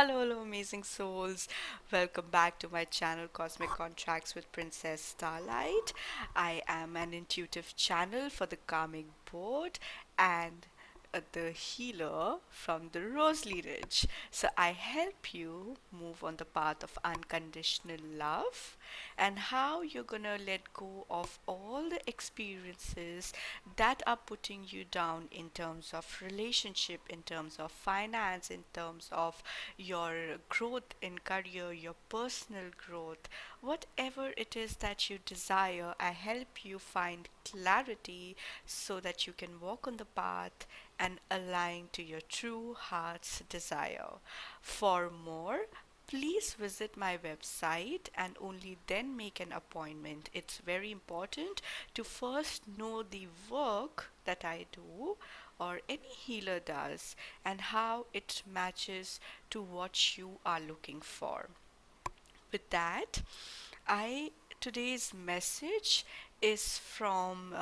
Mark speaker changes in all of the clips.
Speaker 1: Hello, amazing souls. Welcome back to my channel, Cosmic Contracts with Princess Starlight. I am an intuitive channel for the Karmic Board and the healer from the Rose Ridge. So I help you move on the path of unconditional love and how you're gonna let go of all the experiences that are putting you down in terms of relationship, in terms of finance, in terms of your growth in career, your personal growth, whatever it is that you desire. I help you find clarity so that you can walk on the path and align to your true heart's desire. For more, please visit my website and only then make an appointment. It's very important to first know the work that I do or any healer does and how it matches to what you are looking for. With that, I today's message is from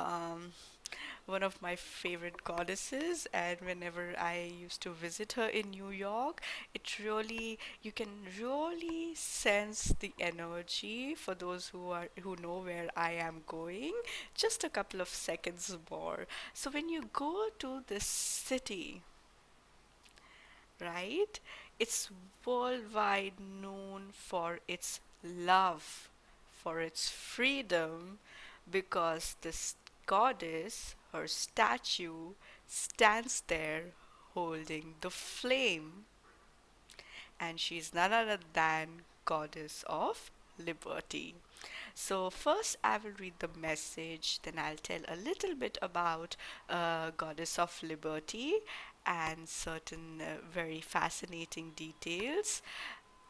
Speaker 1: one of my favorite goddesses, and whenever I used to visit her in New York, it really you can really sense the energy. For those who know where I am going, just a couple of seconds more. So when you go to this city, right? It's worldwide known for its love, for its freedom, because this goddess, her statue, stands there holding the flame, and she's none other than goddess of liberty. So first I will read the message, then I'll tell a little bit about goddess of liberty and certain very fascinating details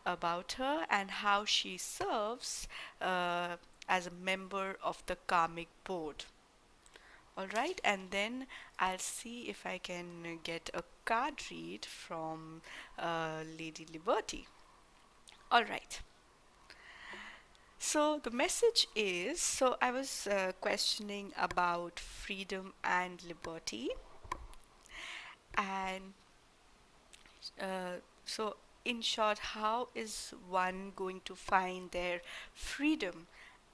Speaker 1: about her and how she serves as a member of the Karmic Board. All right, and then I'll see if I can get a card read from Lady Liberty. All right. So the message is, so I was questioning about freedom and liberty, and so in short, how is one going to find their freedom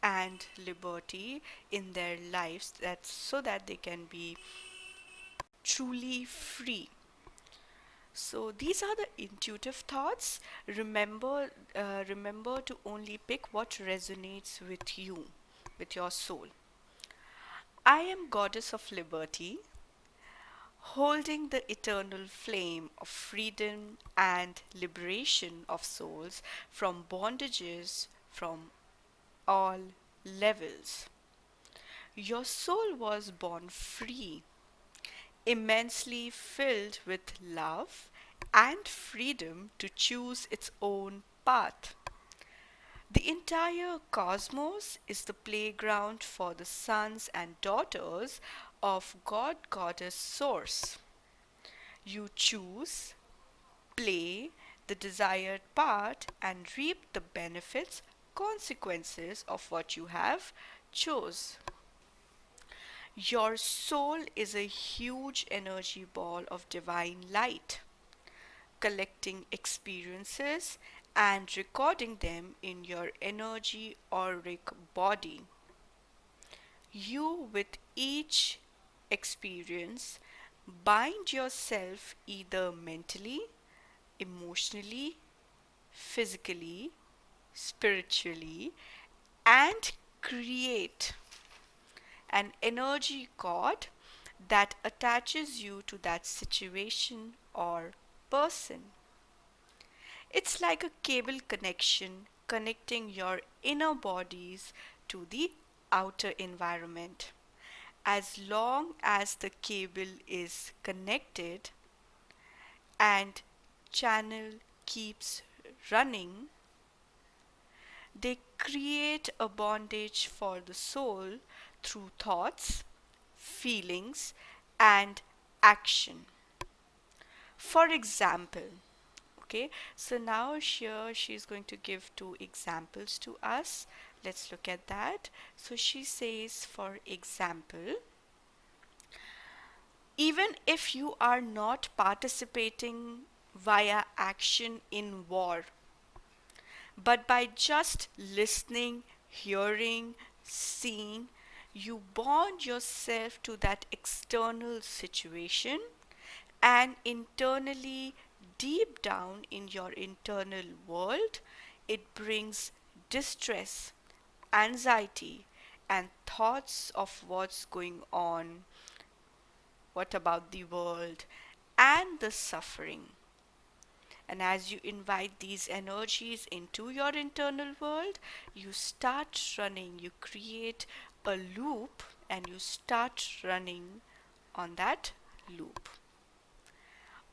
Speaker 1: and liberty in their lives, that so that they can be truly free? So these are the intuitive thoughts. Remember to only pick what resonates with you, with your soul. I am goddess of liberty, holding the eternal flame of freedom and liberation of souls from bondages from all levels. Your soul was born free, immensely filled with love and freedom to choose its own path. The entire cosmos is the playground for the sons and daughters of God Goddess Source. You choose, play the desired part, and reap the benefits, consequences of what you have chose. Your soul is a huge energy ball of divine light, collecting experiences and recording them in your energy auric body. You, with each experience, bind yourself either mentally, emotionally, physically, spiritually, and create an energy cord that attaches you to that situation or person. It's like a cable connection connecting your inner bodies to the outer environment. As long as the cable is connected and channel keeps running, they create a bondage for the soul through thoughts, feelings, and action. For example, okay, so now here she's going to give two examples to us. Let's look at that. So she says, for example, even if you are not participating via action in war, but by just listening, hearing, seeing, you bond yourself to that external situation, and internally, deep down in your internal world, it brings distress, anxiety, and thoughts of what's going on, what about the world, and the suffering. And as you invite these energies into your internal world, you start running, you create a loop, and you start running on that loop.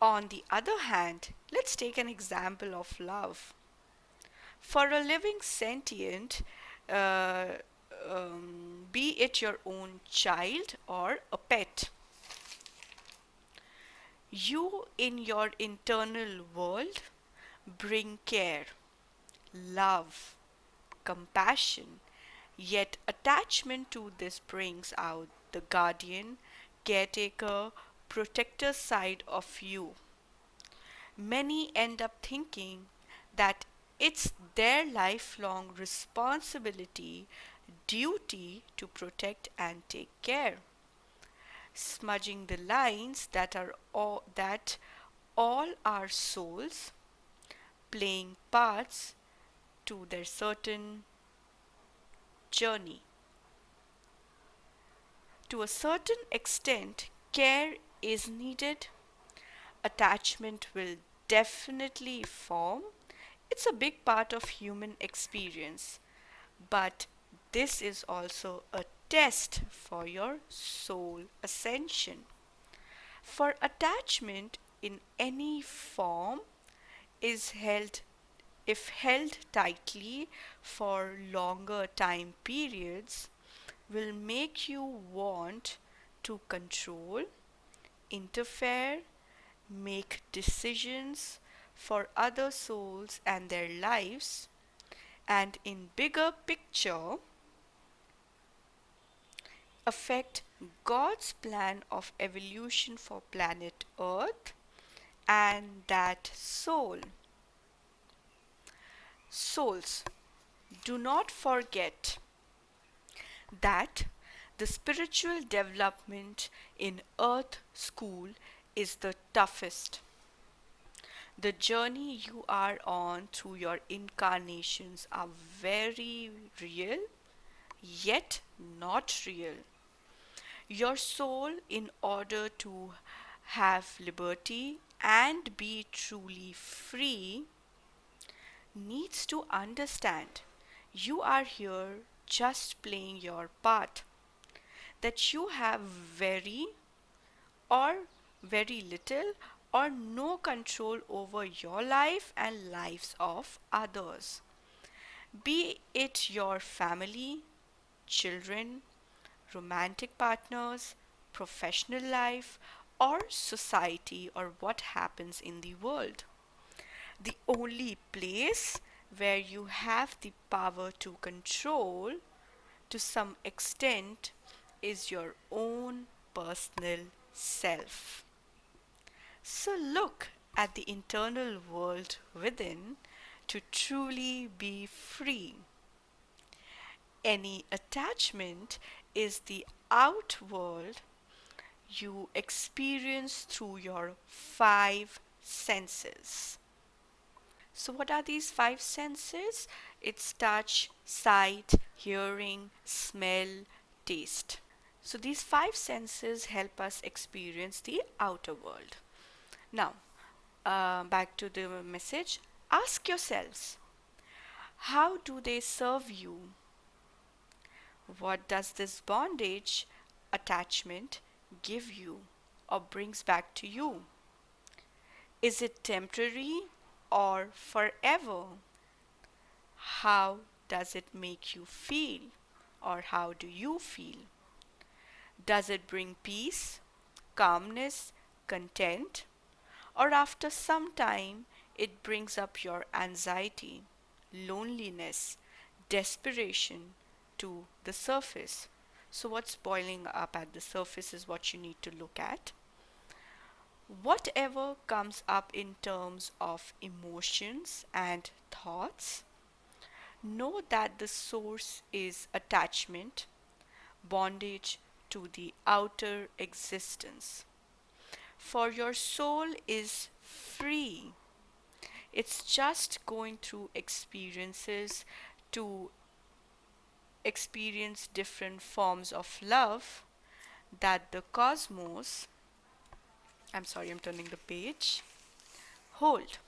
Speaker 1: On the other hand, let's take an example of love. For a living sentient, uh, be it your own child or a pet, you in your internal world bring care, love, compassion, yet attachment to this brings out the guardian, caretaker, protector side of you. Many end up thinking that it's their lifelong responsibility, duty to protect and take care, smudging the lines that all our souls playing parts to their certain journey. To a certain extent, care is needed. Attachment will definitely form. It's a big part of human experience. But this is also a test for your soul ascension. For attachment in any form is held, if held tightly for longer time periods, will make you want to control, interfere, make decisions for other souls and their lives, and in bigger picture affect God's plan of evolution for planet Earth and that souls. Do not forget that the spiritual development in Earth School is the toughest. The journey you are on through your incarnations are very real, yet not real. Your soul, in order to have liberty and be truly free, needs to understand you are here just playing your part, that you have or very little or no control over your life and lives of others, be it your family, children, romantic partners, professional life, or society, or what happens in the world. The only place where you have the power to control to some extent is your own personal self. So look at the internal world within to truly be free. Any attachment is the outworld you experience through your five senses. So, what are these five senses? It's touch, sight, hearing, smell, taste. So, these five senses help us experience the outer world. Now, back to the message. Ask yourselves, how do they serve you? What does this bondage, attachment, give you or brings back to you? Is it temporary or forever? How does it make you feel, or how do you feel? Does it bring peace, calmness, content, or after some time it brings up your anxiety, loneliness, desperation to the surface? So, what's boiling up at the surface is what you need to look at. Whatever comes up in terms of emotions and thoughts, know that the source is attachment, bondage to the outer existence. For your soul is free. It's just going through experiences to experience different forms of love that the cosmos, I'm sorry, I'm turning the page, hold.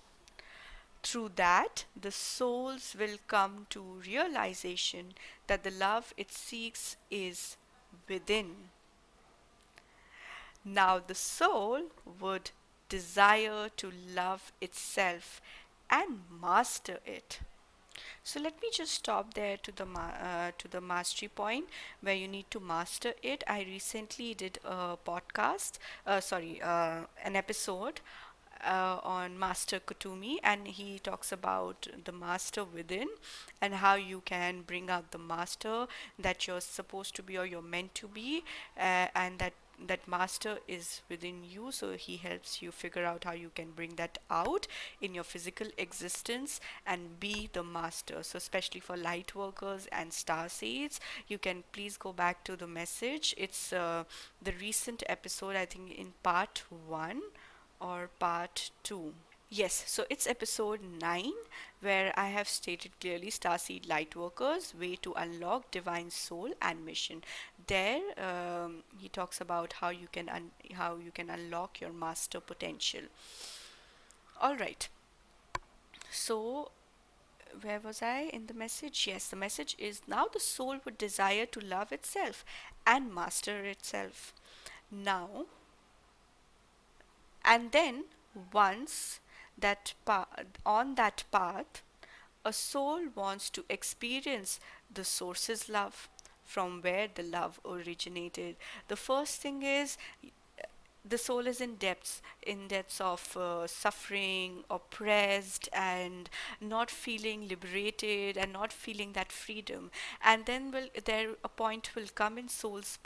Speaker 1: Through that, the souls will come to realization that the love it seeks is within. Now, the soul would desire to love itself and master it. So let me just stop there to the mastery point where you need to master it. I recently did a podcast, an episode on Master Kutumi, and he talks about the master within and how you can bring out the master that you're supposed to be or you're meant to be, and that master is within you, so he helps you figure out how you can bring that out in your physical existence and be the master. So especially for light workers and star seeds, you can please go back to the message. It's the recent episode, I think in part 1 or part 2. Yes, so it's episode 9 where I have stated clearly Starseed Lightworkers way to unlock divine soul and mission. There he talks about how you can unlock your master potential. All right. So where was I in the message? Yes, the message is now the soul would desire to love itself and master itself. Now, and then once on that path, a soul wants to experience the source's love, from where the love originated. The first thing is the soul is in depths of suffering, oppressed, and not feeling liberated and not feeling that freedom. And then will there a point will come in soul's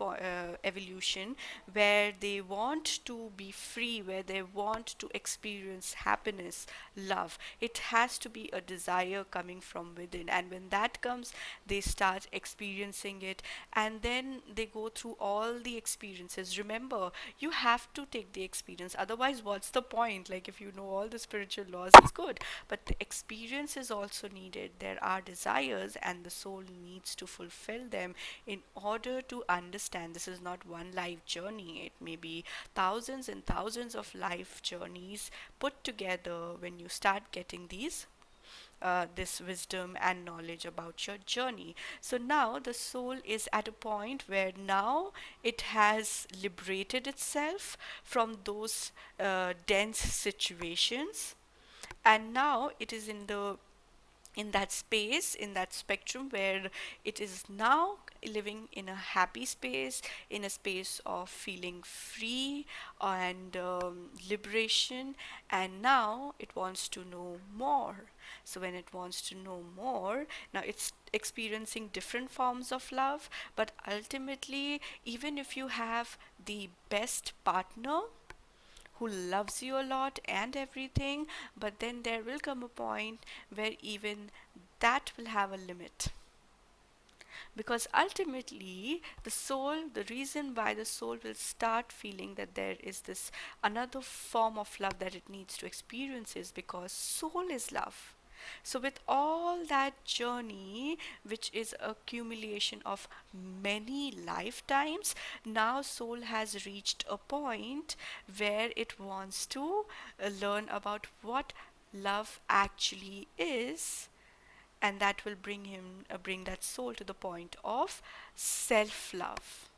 Speaker 1: evolution where they want to be free, where they want to experience happiness, love. It has to be a desire coming from within, and when that comes, they start experiencing it, and then they go through all the experiences. Remember, you have to take the experience, otherwise what's the point? Like, if you know all the spiritual laws, it's good, but the experience is also needed. There are desires and the soul needs to fulfill them in order to understand this is not one life journey. It may be thousands and thousands of life journeys put together when you start getting this wisdom and knowledge about your journey. So now the soul is at a point where now it has liberated itself from those dense situations, and now it is in that space, in that spectrum where it is now living in a happy space, in a space of feeling free and liberation, and now it wants to know more. So when it wants to know more, now it's experiencing different forms of love, but ultimately, even if you have the best partner who loves you a lot and everything, but then there will come a point where even that will have a limit. Because ultimately, the reason why the soul will start feeling that there is this another form of love that it needs to experience is because soul is love. So, with all that journey, which is accumulation of many lifetimes, now soul has reached a point where it wants to learn about what love actually is, and that will bring that soul to the point of self love.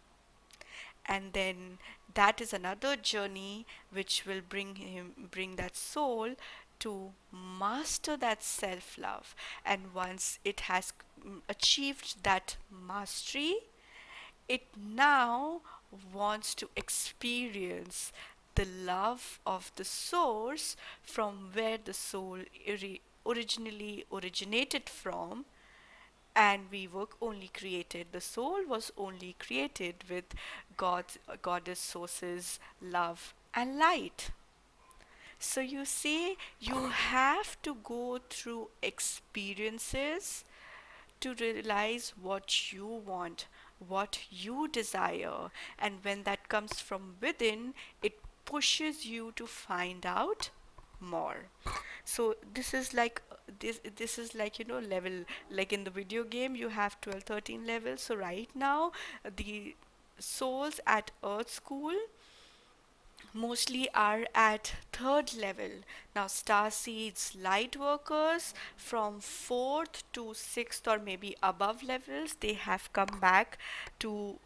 Speaker 1: And then that is another journey which will bring that soul to master that self love. And once it has achieved that mastery, it now wants to experience the love of the source from where the soul originally originated from. And we were only created, the soul was only created with god, goddess, sources, love and light. So you see, you have to go through experiences to realize what you want, what you desire, and when that comes from within, it pushes you to find out more. So this is like, you know, level, like in the video game you have 12, 13 levels. So right now the souls at Earth School mostly are at third level. Now, star seeds light workers from fourth to sixth or maybe above levels, they have come back to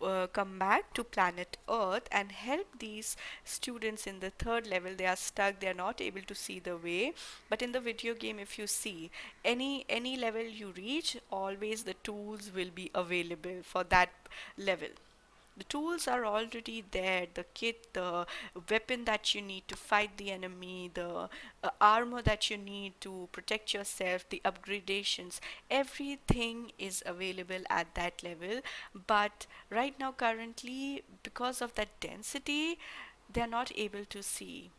Speaker 1: planet Earth and help these students in the third level. They are stuck, they are not able to see the way. But in the video game, if you see any level you reach, always the tools will be available for that level. The tools are already there, the kit, the weapon that you need to fight the enemy, the armor that you need to protect yourself, the upgradations, everything is available at that level. But right now, currently, because of that density, they're not able to see,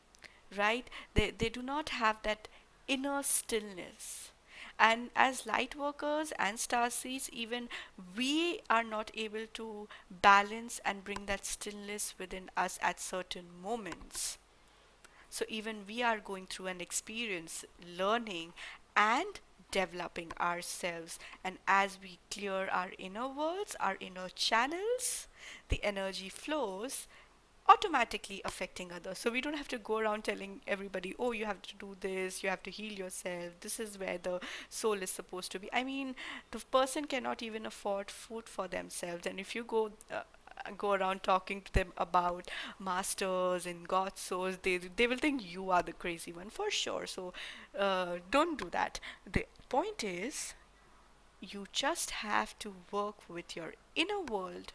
Speaker 1: right? They do not have that inner stillness. And as light workers and star seeds, even we are not able to balance and bring that stillness within us at certain moments. So even we are going through an experience, learning and developing ourselves. And as we clear our inner worlds, our inner channels, the energy flows automatically affecting others. So we don't have to go around telling everybody, oh, you have to do this, you have to heal yourself. This is where the soul is supposed to be. I mean, the person cannot even afford food for themselves. And if you go around talking to them about masters and god souls, they will think you are the crazy one for sure. So don't do that. The point is, you just have to work with your inner world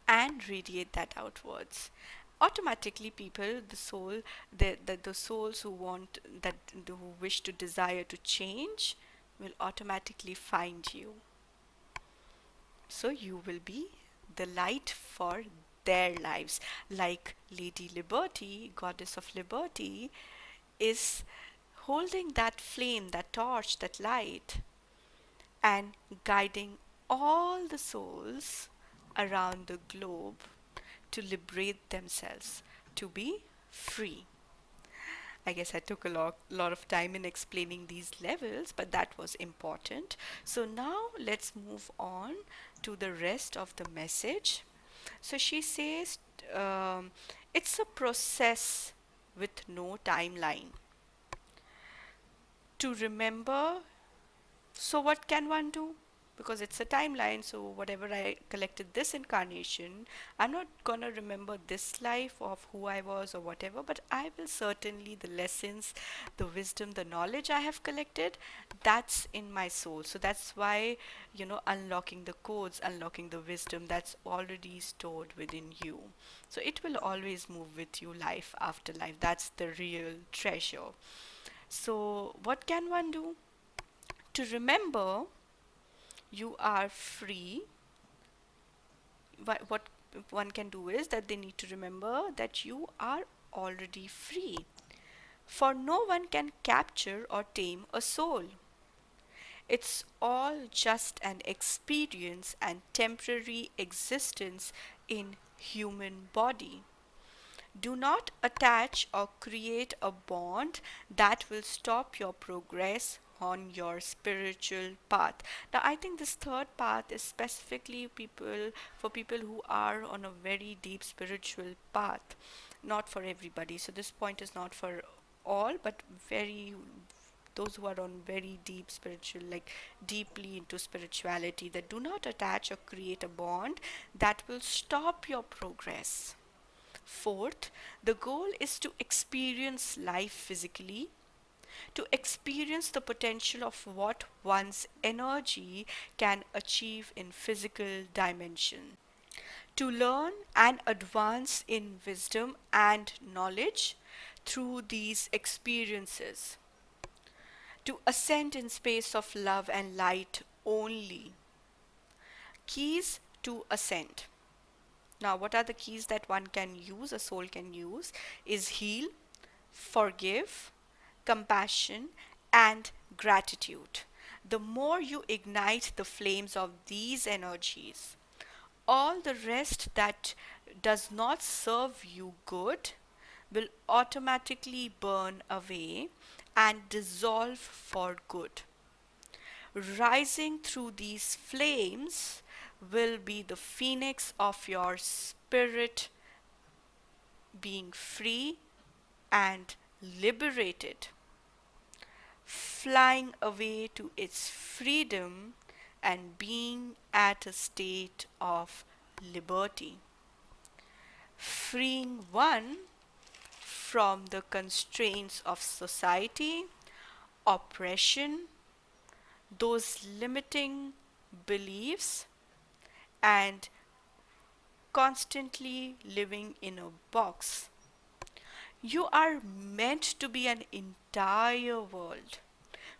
Speaker 1: and radiate that outwards. Automatically, people, the soul, the souls who want that, who wish to desire to change, will automatically find you. So you will be the light for their lives. Like Lady Liberty, goddess of liberty, is holding that flame, that torch, that light, and guiding all the souls around the globe to liberate themselves, to be free. I guess I took a lot of time in explaining these levels, but that was important. So now let's move on to the rest of the message. So she says, um, it's a process with no timeline. To remember, so what can one do? Because it's a timeline, so whatever I collected this incarnation, I'm not gonna remember this life of who I was or whatever, but I will certainly, the lessons, the wisdom, the knowledge I have collected, that's in my soul. So that's why, you know, unlocking the codes, unlocking the wisdom that's already stored within you. So it will always move with you life after life. That's the real treasure. So, what can one do? To remember you are free, what one can do is that they need to remember that you are already free. For no one can capture or tame a soul. It's all just an experience and temporary existence in human body. Do not attach or create a bond that will stop your progress on your spiritual path. Now, I think this third path is specifically people for people who are on a very deep spiritual path, not for everybody. So this point is not for all, but very those who are on very deep spiritual, like deeply into spirituality, that do not attach or create a bond that will stop your progress. Fourth, the goal is to experience life physically, to experience the potential of what one's energy can achieve in physical dimension, to learn and advance in wisdom and knowledge through these experiences, to ascend in space of love and light only. Keys to ascend. Now, what are the keys that one can use, a soul can use? Is heal, forgive, compassion, and gratitude. The more you ignite the flames of these energies, all the rest that does not serve you good will automatically burn away and dissolve for good. Rising through these flames will be the phoenix of your spirit being free and liberated, flying away to its freedom and being at a state of liberty, freeing one from the constraints of society, oppression, those limiting beliefs, and constantly living in a box. You are meant to be an entire world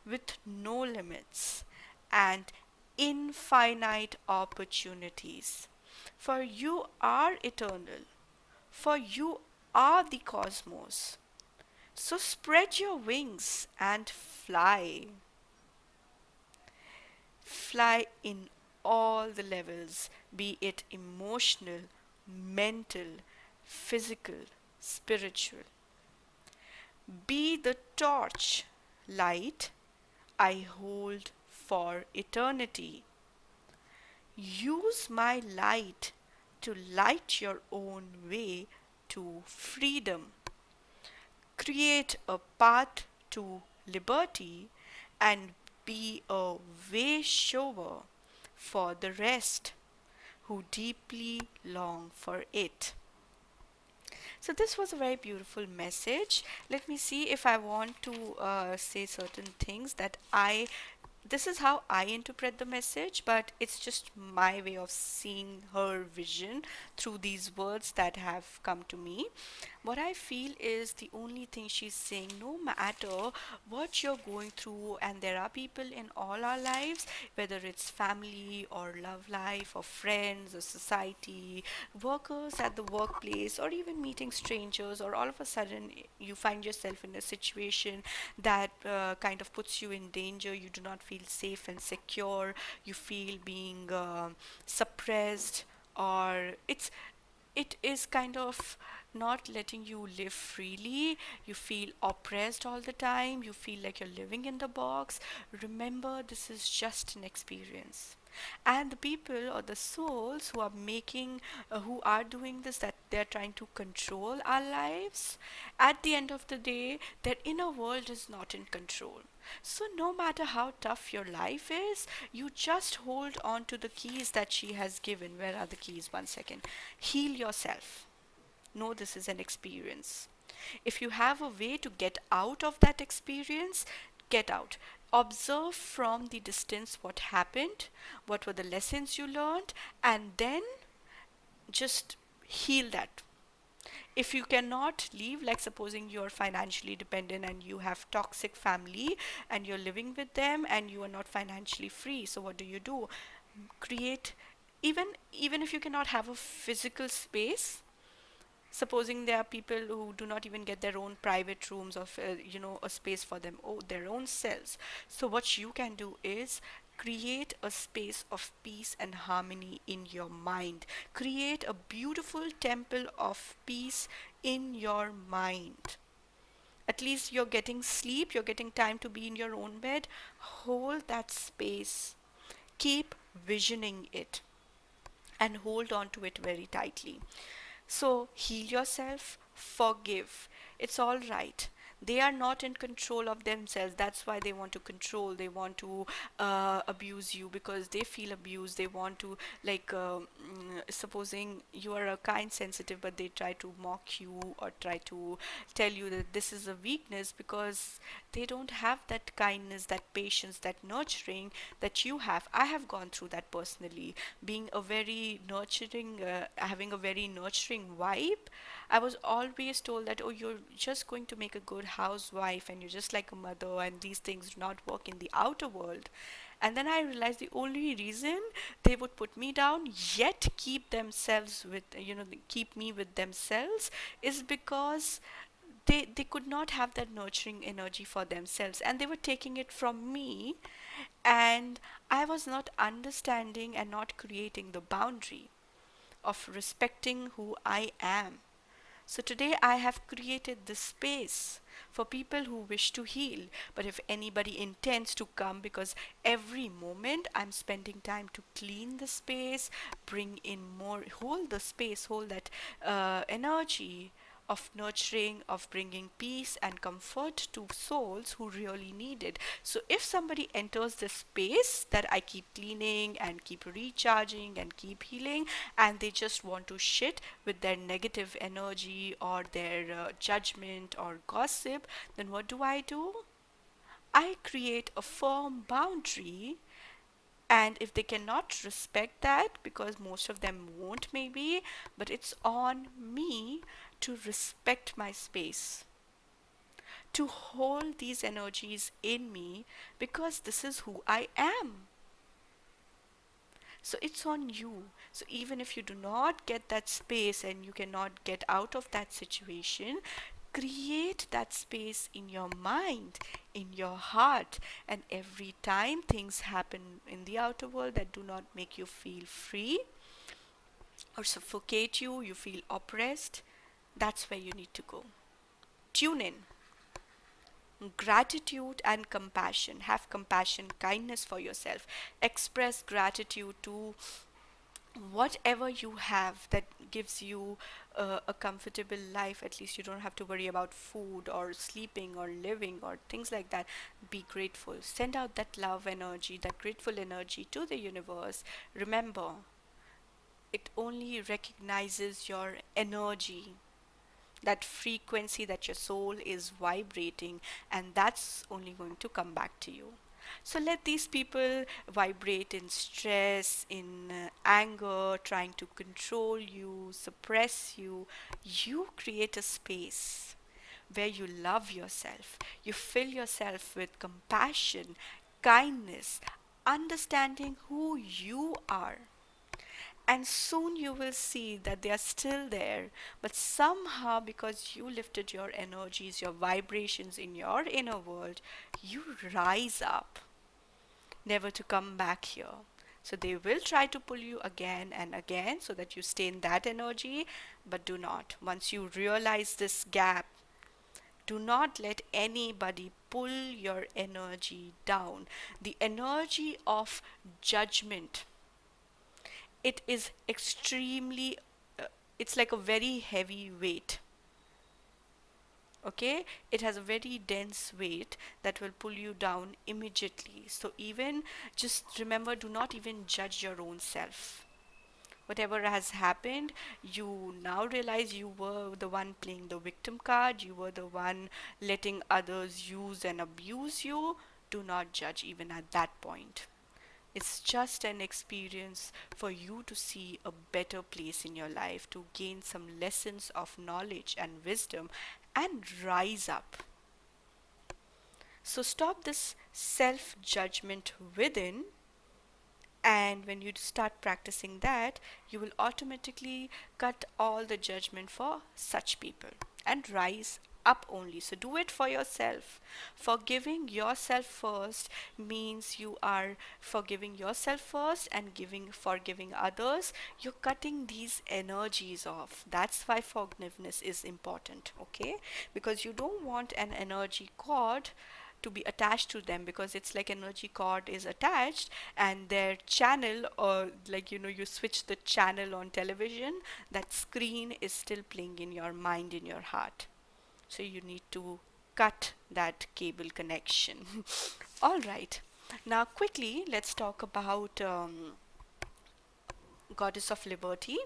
Speaker 1: with no limits and infinite opportunities. For you are eternal, for you are the cosmos. So spread your wings and fly. Fly in all the levels, be it emotional, mental, physical, spiritual. Be the torch, light, I hold for eternity. Use my light to light your own way to freedom. Create a path to liberty and be a way shower for the rest who deeply long for it. So, this was a very beautiful message. Let me see if I want to say certain things that this is how I interpret the message, but it's just my way of seeing her vision through these words that have come to me. What I feel is the only thing she's saying, no matter what you're going through, and there are people in all our lives, whether it's family or love life or friends or society, workers at the workplace, or even meeting strangers, or all of a sudden you find yourself in a situation that kind of puts you in danger. You do not feel safe and secure. You feel being suppressed, or it is kind of not letting you live freely. You feel oppressed all the time. You feel like you're living in the box. Remember, this is just an experience. And the people or the souls who are who are doing this, that they're trying to control our lives, at the end of the day, their inner world is not in control. So, no matter how tough your life is, you just hold on to the keys that she has given. Where are the keys? One second. Heal yourself. Know this is an experience. If you have a way to get out of that experience, get out. Observe from the distance what happened, what were the lessons you learned, and then just heal that. If you cannot leave, like supposing you're financially dependent and you have toxic family and you're living with them and you are not financially free, so what do? Create, even if you cannot have a physical space, supposing there are people who do not even get their own private rooms of a space for them, oh, their own cells. So what you can do is create a space of peace and harmony in your mind. Create a beautiful temple of peace in your mind. At least you're getting sleep, you're getting time to be in your own bed. Hold that space, keep visioning it, and hold on to it very tightly. So heal yourself, forgive. It's all right. They are not in control of themselves. That's why they want to control. They want to abuse you because they feel abused. They want to, like, supposing you are a kind, sensitive, but they try to mock you or try to tell you that this is a weakness because they don't have that kindness, that patience, that nurturing that you have. I have gone through that personally. Being a very nurturing, having a very nurturing vibe, I was always told that, oh, you're just going to make a good housewife and you're just like a mother, and these things do not work in the outer world. And then I realized the only reason they would put me down, yet keep themselves with, keep me with themselves, is because they could not have that nurturing energy for themselves, and they were taking it from me, and I was not understanding and not creating the boundary of respecting who I am. So today I have created this space for people who wish to heal. But if anybody intends to come, because every moment I'm spending time to clean the space, bring in more, hold the space, hold that energy of nurturing, of bringing peace and comfort to souls who really need it. So if somebody enters the space that I keep cleaning and keep recharging and keep healing, and they just want to shit with their negative energy or their judgment or gossip, then what do? I create a firm boundary, and if they cannot respect that, because most of them won't maybe, but it's on me to respect my space, to hold these energies in me, because this is who I am. So it's on you. So even if you do not get that space and you cannot get out of that situation, create that space in your mind, in your heart. And every time things happen in the outer world that do not make you feel free or suffocate you, you feel oppressed, that's where you need to go. Tune in. Gratitude and compassion. Have compassion, kindness for yourself. Express gratitude to whatever you have that gives you a comfortable life. At least you don't have to worry about food or sleeping or living or things like that. Be grateful. Send out that love energy, that grateful energy to the universe. Remember, it only recognizes your energy, that frequency that your soul is vibrating, and that's only going to come back to you. So let these people vibrate in stress, in anger, trying to control you, suppress you. You create a space where you love yourself, you fill yourself with compassion, kindness, understanding who you are, and soon you will see that they are still there, but somehow, because you lifted your energies, your vibrations in your inner world, you rise up, never to come back here. So they will try to pull you again and again so that you stay in that energy, but do not. Once you realize this gap, do not let anybody pull your energy down. The energy of judgment, it is extremely it's like a very heavy weight. Okay, it has a very dense weight that will pull you down immediately. So even, just remember, do not even judge your own self. Whatever has happened, you now realize you were the one playing the victim card, you were the one letting others use and abuse you. Do not judge even at that point. It's just an experience for you to see a better place in your life, to gain some lessons of knowledge and wisdom and rise up. So stop this self judgment within, and when you start practicing that, you will automatically cut all the judgment for such people and rise up only. So do it for yourself. Forgiving yourself first means you are forgiving yourself first and forgiving others. You're cutting these energies off. That's why forgiveness is important, okay? Because you don't want an energy cord to be attached to them, because it's like energy cord is attached and their channel, or like, you switch the channel on television, that screen is still playing in your mind, in your heart. So you need to cut that cable connection. All right, now quickly let's talk about Goddess of Liberty.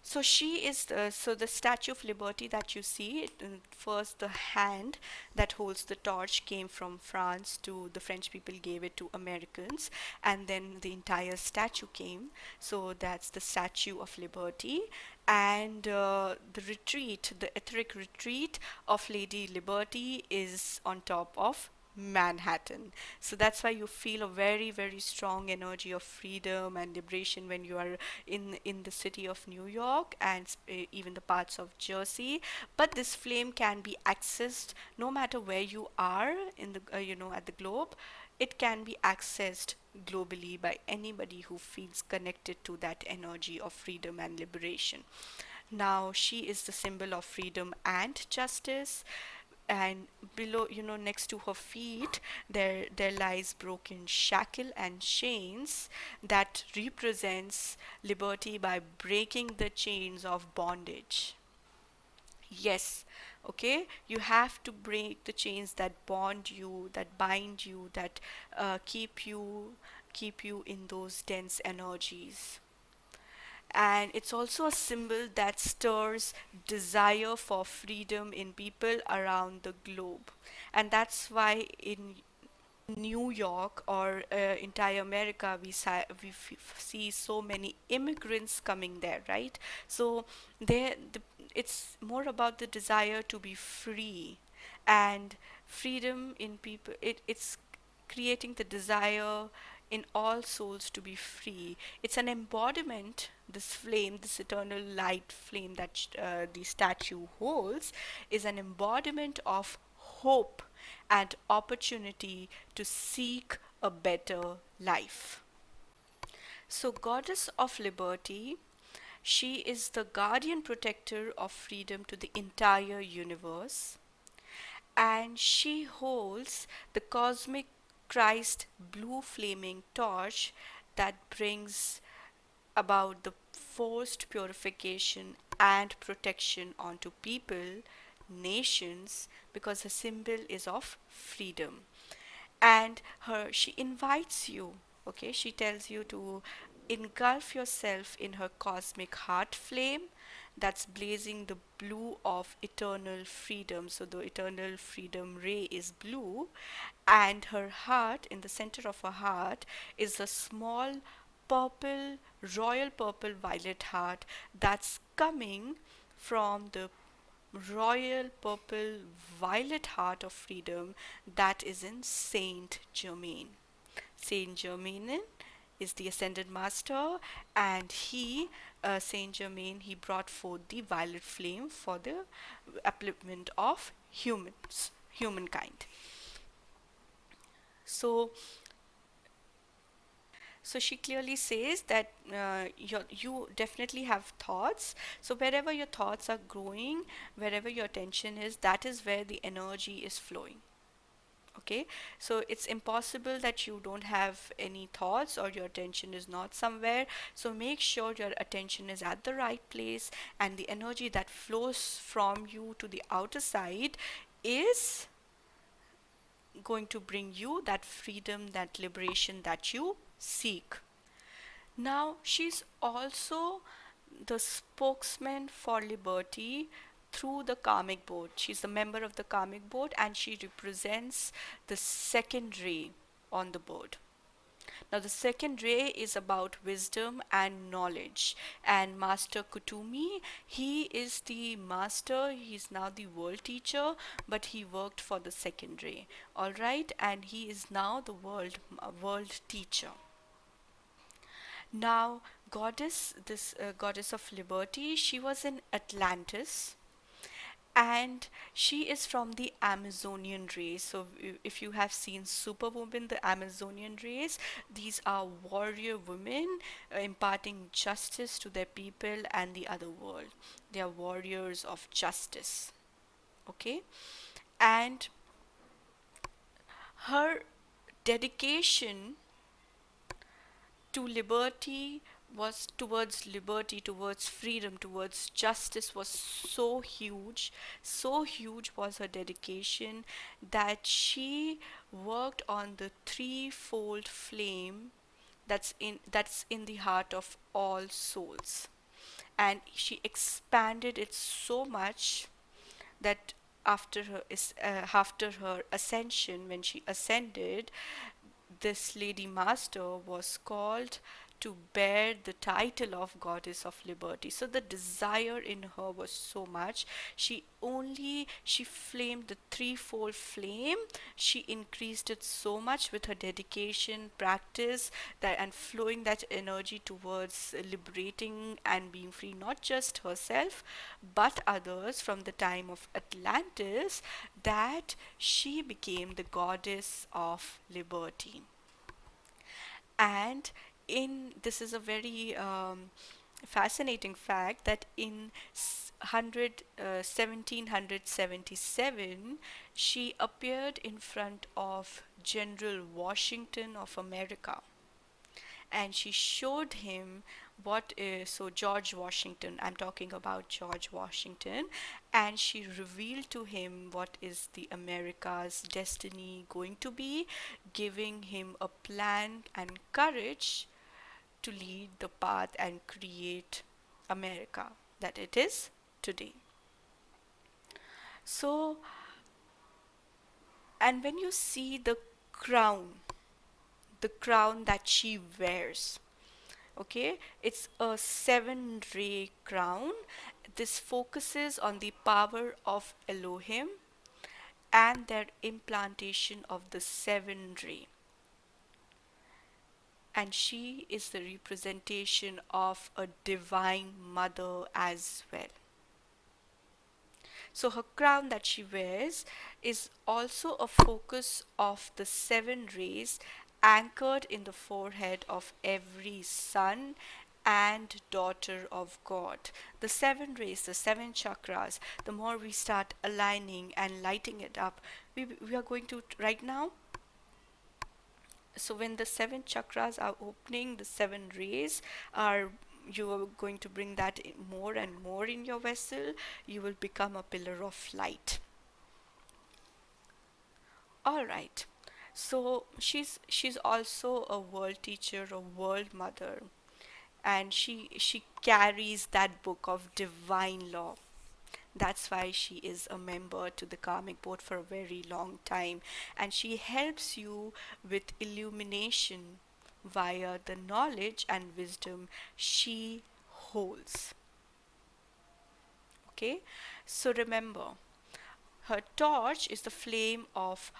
Speaker 1: So she is the Statue of Liberty that you see. First, the hand that holds the torch came from France to the French people, gave it to Americans, and then the entire statue came. So that's the Statue of Liberty. And the retreat, the Etheric Retreat of Lady Liberty, is on top of Manhattan. So that's why you feel a very, very strong energy of freedom and liberation when you are in the city of New York and even the parts of Jersey. But this flame can be accessed no matter where you are in the at the globe. It can be accessed globally by anybody who feels connected to that energy of freedom and liberation. Now, she is the symbol of freedom and justice, and below, next to her feet, there lies broken shackle and chains that represents liberty by breaking the chains of bondage. Yes, okay, you have to break the chains that bond you, that bind you, that keep you in those dense energies. And it's also a symbol that stirs desire for freedom in people around the globe. And that's why in New York or entire America, see so many immigrants coming there, right? So it's more about the desire to be free, and freedom in people. It's creating the desire in all souls to be free. It's an embodiment. This flame, this eternal light flame that the statue holds, is an embodiment of hope and opportunity to seek a better life. So, Goddess of Liberty, she is the guardian protector of freedom to the entire universe, and she holds the cosmic Christ blue flaming torch that brings about the forced purification and protection onto people, nations, because the symbol is of freedom. And she invites you, okay, she tells you to engulf yourself in her cosmic heart flame that's blazing the blue of eternal freedom. So the eternal freedom ray is blue, and her heart, in the center of her heart, is a small purple, royal purple violet heart that's coming from the royal purple violet heart of freedom that is in Saint Germain. Saint Germain is the ascended master, and Saint Germain, he brought forth the violet flame for the upliftment of humankind. So so she clearly says that you definitely have thoughts. So wherever your thoughts are growing, wherever your attention is, that is where the energy is flowing. Okay, so it's impossible that you don't have any thoughts or your attention is not somewhere. So make sure your attention is at the right place, and the energy that flows from you to the outer side is going to bring you that freedom, that liberation that you seek. Now, she's also the spokesman for liberty through the Karmic Board. She's a member of the Karmic Board, and she represents the second ray on the board. Now, the second ray is about wisdom and knowledge. And Master Kutumi, he is the master, he's now the world teacher, but he worked for the second ray. All right, and he is now the world teacher. Now, this goddess of liberty, she was in Atlantis, and she is from the Amazonian race. So, if you have seen Superwoman, the Amazonian race, these are warrior women imparting justice to their people and the other world. They are warriors of justice. Okay, and her dedication to liberty was towards liberty, towards freedom, towards justice was so huge was her dedication that she worked on the threefold flame that's in the heart of all souls, and she expanded it so much that after her ascension, when she ascended, this lady master was called to bear the title of Goddess of Liberty. So the desire in her was so much. She flamed the threefold flame. She increased it so much with her dedication, practice, that and flowing that energy towards liberating and being free, not just herself but others from the time of Atlantis, that she became the goddess of liberty. And in this is a very fascinating fact that in 1777 she appeared in front of General Washington of America, and she showed him what is, so George Washington, I'm talking about George Washington, and she revealed to him what is the America's destiny going to be, giving him a plan and courage to lead the path and create America that it is today. So, and when you see the crown that she wears, okay, it's a seven ray crown. This focuses on the power of Elohim and their implantation of the seven ray, and she is the representation of a divine mother as well. So her crown that she wears is also a focus of the seven rays anchored in the forehead of every son and daughter of God. The seven rays, the seven chakras, the more we start aligning and lighting it up, we are going to right now. So when the seven chakras are opening, the seven rays are, you are going to bring that more and more in your vessel. You will become a pillar of light. All right. So she's also a world teacher, a world mother, and she carries that book of divine law. That's why she is a member to the Karmic Board for a very long time, and she helps you with illumination via the knowledge and wisdom she holds. Okay, so remember, her torch is the flame of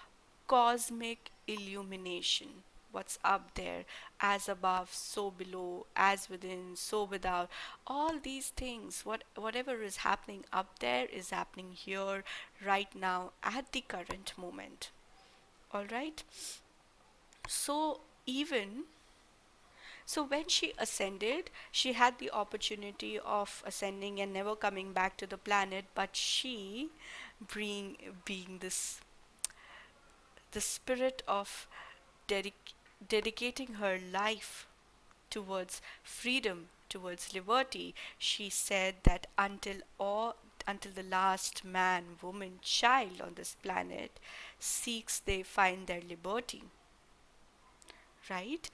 Speaker 1: cosmic illumination. What's up there, as above, so below, as within, so without. All these things, whatever is happening up there is happening here, right now, at the current moment. All right. So even so, when she ascended, she had the opportunity of ascending and never coming back to the planet, but she, being this the spirit of dedicating her life towards freedom, towards liberty, she said that until the last man, woman, child on this planet seeks, they find their liberty, right?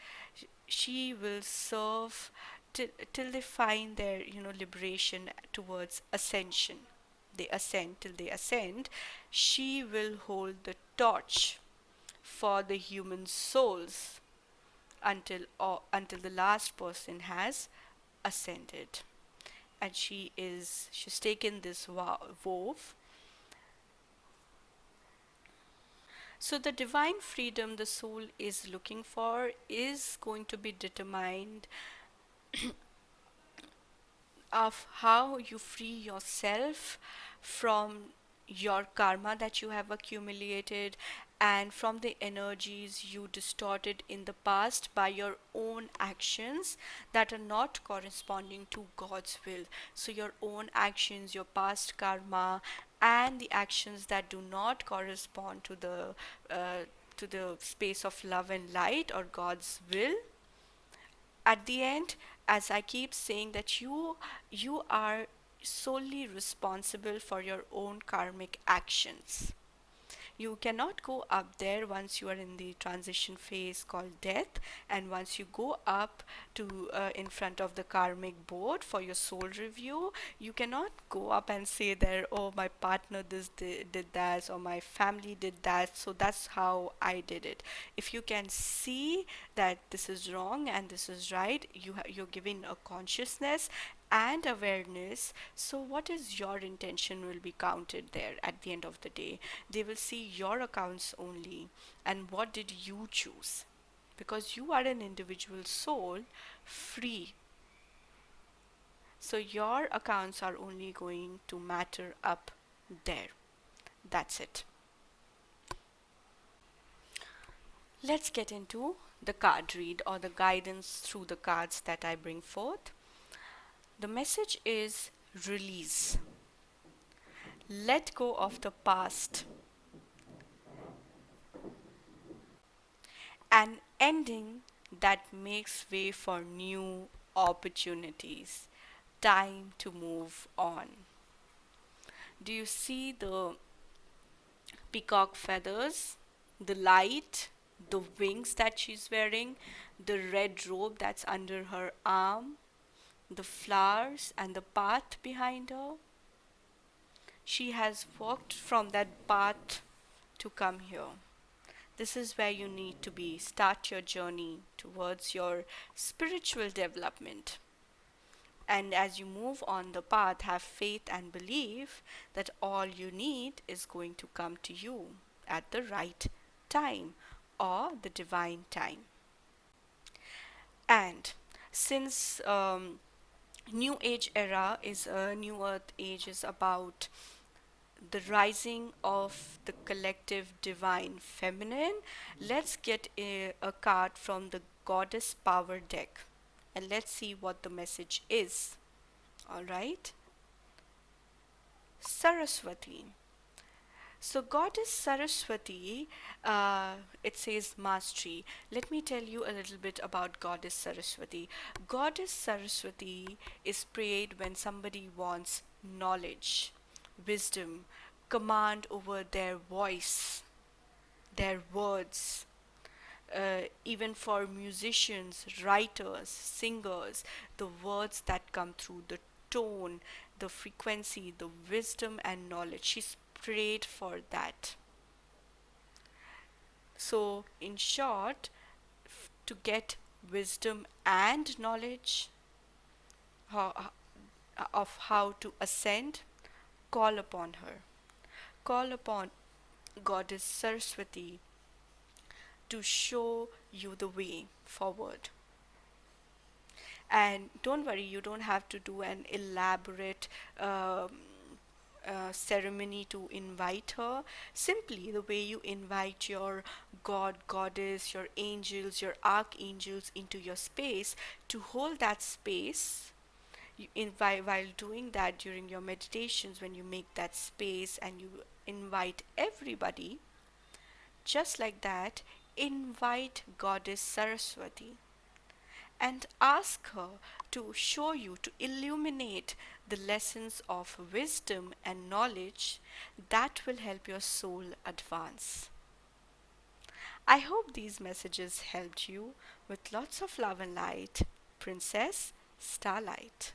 Speaker 1: She will serve till they find their, liberation towards ascension. They ascend till they ascend. She will hold the torch for the human souls until the last person has ascended. And she's taken this vow. So the divine freedom the soul is looking for is going to be determined of how you free yourself from your karma that you have accumulated and from the energies you distorted in the past by your own actions that are not corresponding to God's will. So, your own actions, your past karma, and the actions that do not correspond to the space of love and light or God's will, at the end, as I keep saying, that you are solely responsible for your own karmic actions. You cannot go up there once you are in the transition phase called death, and once you go up to in front of the karmic board for your soul review, you cannot go up and say there, oh, my partner did that, or my family did that, so that's how I did it. If you can see that this is wrong and this is right, you're given a consciousness and awareness. So what is your intention will be counted there at the end of the day. They will see your accounts only, and what did you choose, because you are an individual soul, free. So your accounts are only going to matter up there. That's it. Let's get into the card read, or the guidance through the cards that I bring forth. The message is release. Let go of the past. An ending that makes way for new opportunities. Time to move on. Do you see the peacock feathers, the light, the wings that she's wearing, the red robe that's under her arm, the flowers, and the path behind her? She has walked from that path to come here. This is where you need to be. Start your journey towards your spiritual development. And as you move on the path, have faith and believe that all you need is going to come to you at the right time, or the divine time. And since New Age era is a New Earth age, is about the rising of the collective divine feminine, let's get a card from the Goddess Power deck, and let's see what the message is. All right. Saraswati. So, Goddess Saraswati, it says mastery. Let me tell you a little bit about Goddess Saraswati. Goddess Saraswati is prayed when somebody wants knowledge, wisdom, command over their voice, their words. Even for musicians, writers, singers, the words that come through, the tone, the frequency, the wisdom and knowledge. She's prayed for that. So, in short, to get wisdom and knowledge how, of how to ascend, call upon her. Call upon Goddess Saraswati to show you the way forward. And don't worry, you don't have to do an elaborate ceremony to invite her. Simply the way you invite your god, goddess, your angels, your archangels into your space, to hold that space. While doing that during your meditations, when you make that space and you invite everybody, just like that, invite Goddess Saraswati and ask her to show you, to illuminate the lessons of wisdom and knowledge that will help your soul advance. I hope these messages helped you. With lots of love and light, Princess Starlight.